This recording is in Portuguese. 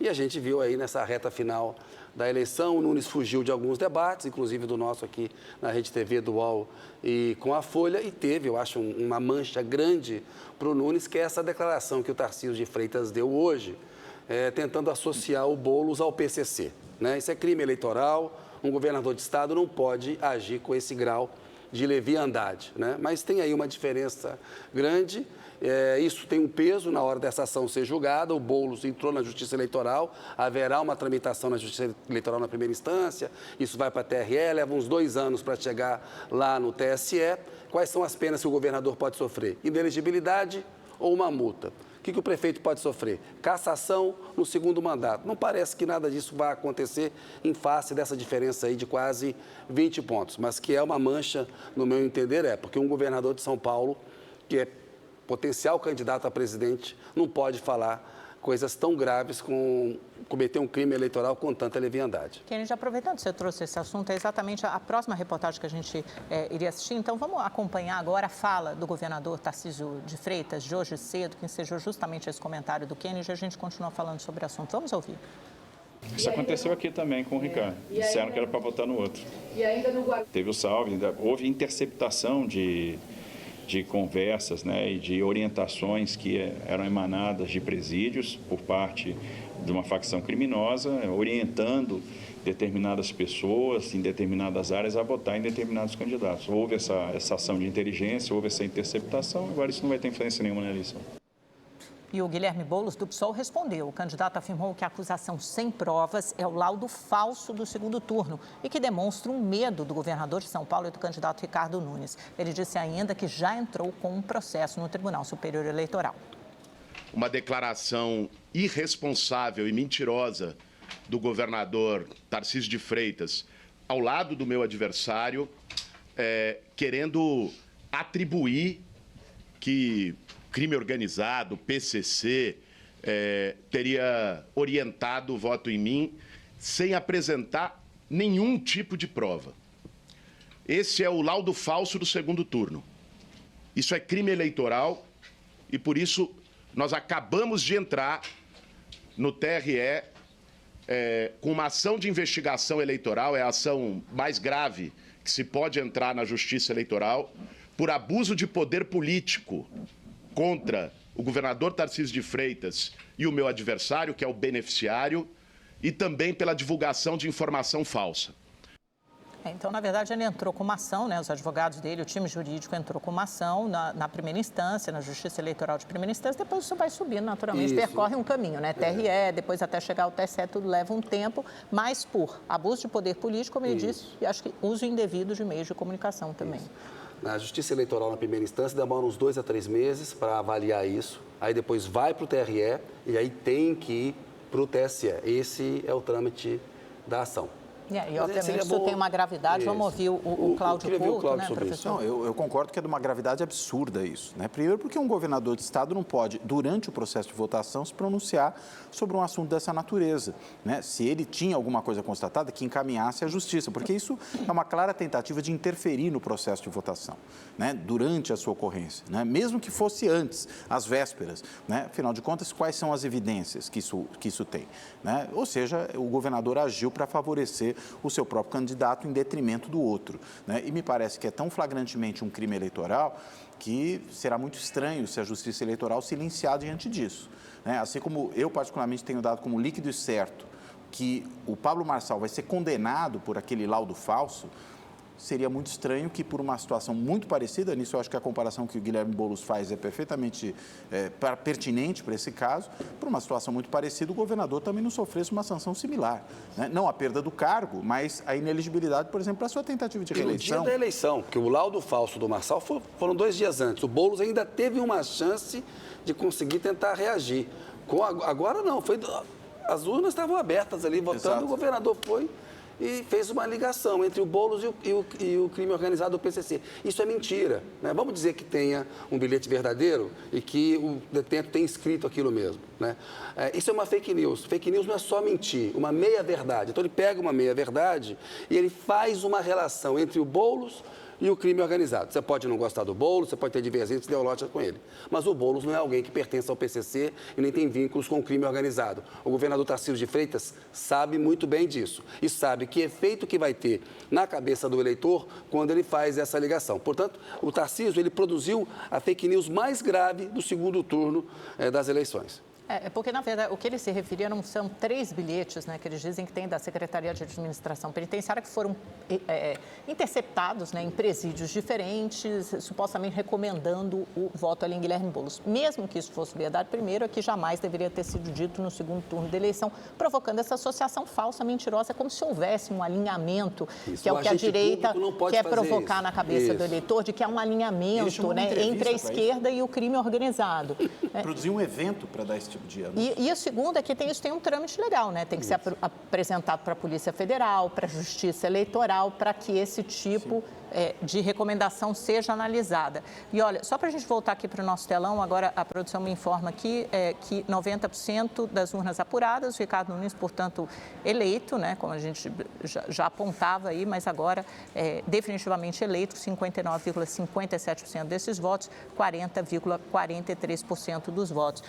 E a gente viu aí nessa reta final da eleição, o Nunes fugiu de alguns debates, inclusive do nosso aqui na Rede TV, do UOL e com a Folha, e teve, eu acho, uma mancha grande para o Nunes, que é essa declaração que o Tarcísio de Freitas deu hoje, tentando associar o Boulos ao PCC. Né? Isso é crime eleitoral, um governador de estado não pode agir com esse grau de leviandade, né? Mas tem aí uma diferença grande, isso tem um peso na hora dessa ação ser julgada, o Boulos entrou na Justiça Eleitoral, haverá uma tramitação na Justiça Eleitoral na primeira instância, isso vai para a TRE, leva uns 2 anos para chegar lá no TSE. Quais são as penas que o governador pode sofrer? Inelegibilidade ou uma multa? O que o prefeito pode sofrer? Cassação no segundo mandato. Não parece que nada disso vai acontecer em face dessa diferença aí de quase 20 pontos, mas que é uma mancha, no meu entender, porque um governador de São Paulo, que é potencial candidato a presidente, não pode falar coisas tão graves com cometer um crime eleitoral com tanta leviandade. Kennedy, aproveitando que você trouxe esse assunto, é exatamente a próxima reportagem que a gente iria assistir. Então, vamos acompanhar agora a fala do governador Tarcísio de Freitas, de hoje cedo, que ensejou justamente esse comentário do Kennedy, e a gente continua falando sobre o assunto. Vamos ouvir. Isso aconteceu aqui também com o Ricardo. Disseram que era para votar no outro. E ainda no... Teve o salve, houve interceptação de conversas, né, e de orientações que eram emanadas de presídios por parte de uma facção criminosa, orientando determinadas pessoas em determinadas áreas a votar em determinados candidatos. Houve essa ação de inteligência, houve essa interceptação, agora isso não vai ter influência nenhuma na eleição. E o Guilherme Boulos, do PSOL, respondeu. O candidato afirmou que a acusação sem provas é o laudo falso do segundo turno e que demonstra um medo do governador de São Paulo e do candidato Ricardo Nunes. Ele disse ainda que já entrou com um processo no Tribunal Superior Eleitoral. Uma declaração irresponsável e mentirosa do governador Tarcísio de Freitas ao lado do meu adversário, querendo atribuir que crime organizado, PCC, teria orientado o voto em mim sem apresentar nenhum tipo de prova. Esse é o laudo falso do segundo turno. Isso é crime eleitoral e, por isso, nós acabamos de entrar no TRE com uma ação de investigação eleitoral, é a ação mais grave que se pode entrar na Justiça Eleitoral, por abuso de poder político contra o governador Tarcísio de Freitas e o meu adversário, que é o beneficiário, e também pela divulgação de informação falsa. Então, na verdade, ele entrou com uma ação, né? Os advogados dele, o time jurídico entrou com uma ação na primeira instância, na Justiça Eleitoral de primeira instância, depois isso vai subindo naturalmente, percorre um caminho, né? TRE, depois até chegar ao TSE, tudo leva um tempo, mas por abuso de poder político, como ele disse, e acho que uso indevido de meios de comunicação também. Isso. Na Justiça Eleitoral, na primeira instância, demora uns 2 a 3 meses para avaliar isso, aí depois vai para o TRE e aí tem que ir para o TSE. Esse é o trâmite da ação. E obviamente isso tem uma gravidade. Vamos ouvir o Cláudio Couto, né, professor? Não, eu concordo que é de uma gravidade absurda isso, né? Primeiro porque um governador de estado não pode, durante o processo de votação, se pronunciar sobre um assunto dessa natureza, né? Se ele tinha alguma coisa constatada, que encaminhasse à justiça, porque isso é uma clara tentativa de interferir no processo de votação, né? Durante a sua ocorrência, né? Mesmo que fosse antes, às vésperas, né? Afinal de contas, quais são as evidências que isso tem, né? Ou seja, o governador agiu para favorecer o seu próprio candidato em detrimento do outro, né? E me parece que é tão flagrantemente um crime eleitoral que será muito estranho se a Justiça Eleitoral silenciar diante disso, né? Assim como eu particularmente tenho dado como líquido e certo que o Pablo Marçal vai ser condenado por aquele laudo falso, seria muito estranho que, por uma situação muito parecida, nisso eu acho que a comparação que o Guilherme Boulos faz é perfeitamente pertinente para esse caso, por uma situação muito parecida, o governador também não sofresse uma sanção similar, né? Não a perda do cargo, mas a inelegibilidade, por exemplo, para a sua tentativa de reeleição. E no dia da eleição, que o laudo falso do Marçal foram 2 dias antes, o Boulos ainda teve uma chance de conseguir tentar reagir. Agora não, as urnas estavam abertas ali, votando, exato. O governador foi e fez uma ligação entre o Boulos e o crime organizado do PCC. Isso é mentira, né? Vamos dizer que tenha um bilhete verdadeiro e que o detento tenha escrito aquilo mesmo, né? Isso é uma fake news. Fake news não é só mentir, uma meia-verdade. Então, ele pega uma meia-verdade e ele faz uma relação entre o Boulos e o crime organizado. Você pode não gostar do Boulos, você pode ter divergências ideológicas com ele, mas o Boulos não é alguém que pertence ao PCC e nem tem vínculos com o crime organizado. O governador Tarcísio de Freitas sabe muito bem disso e sabe que efeito que vai ter na cabeça do eleitor quando ele faz essa ligação. Portanto, o Tarcísio, ele produziu a fake news mais grave do segundo turno das eleições. Porque, na verdade, o que ele se referia não são 3 bilhetes, né, que eles dizem que tem da Secretaria de Administração Penitenciária que foram interceptados, né, em presídios diferentes, supostamente recomendando o voto ali em Guilherme Boulos. Mesmo que isso fosse verdade, primeiro é que jamais deveria ter sido dito no segundo turno da eleição, provocando essa associação falsa, mentirosa, como se houvesse um alinhamento, que é o que a direita quer provocar na cabeça do eleitor, de que há um alinhamento, né, entre a esquerda e o crime organizado. Produzir um evento para dar esse tipo de anúncio. E a segunda é que isso tem um trâmite legal, né? Tem que ser apresentado para a Polícia Federal, para a Justiça Eleitoral, para que esse tipo de recomendação seja analisada. E olha, só para a gente voltar aqui para o nosso telão, agora a produção me informa aqui que 90% das urnas apuradas, o Ricardo Nunes, portanto, eleito, né? Como a gente já apontava aí, mas agora definitivamente eleito, 59,57% desses votos, 40,43% dos votos.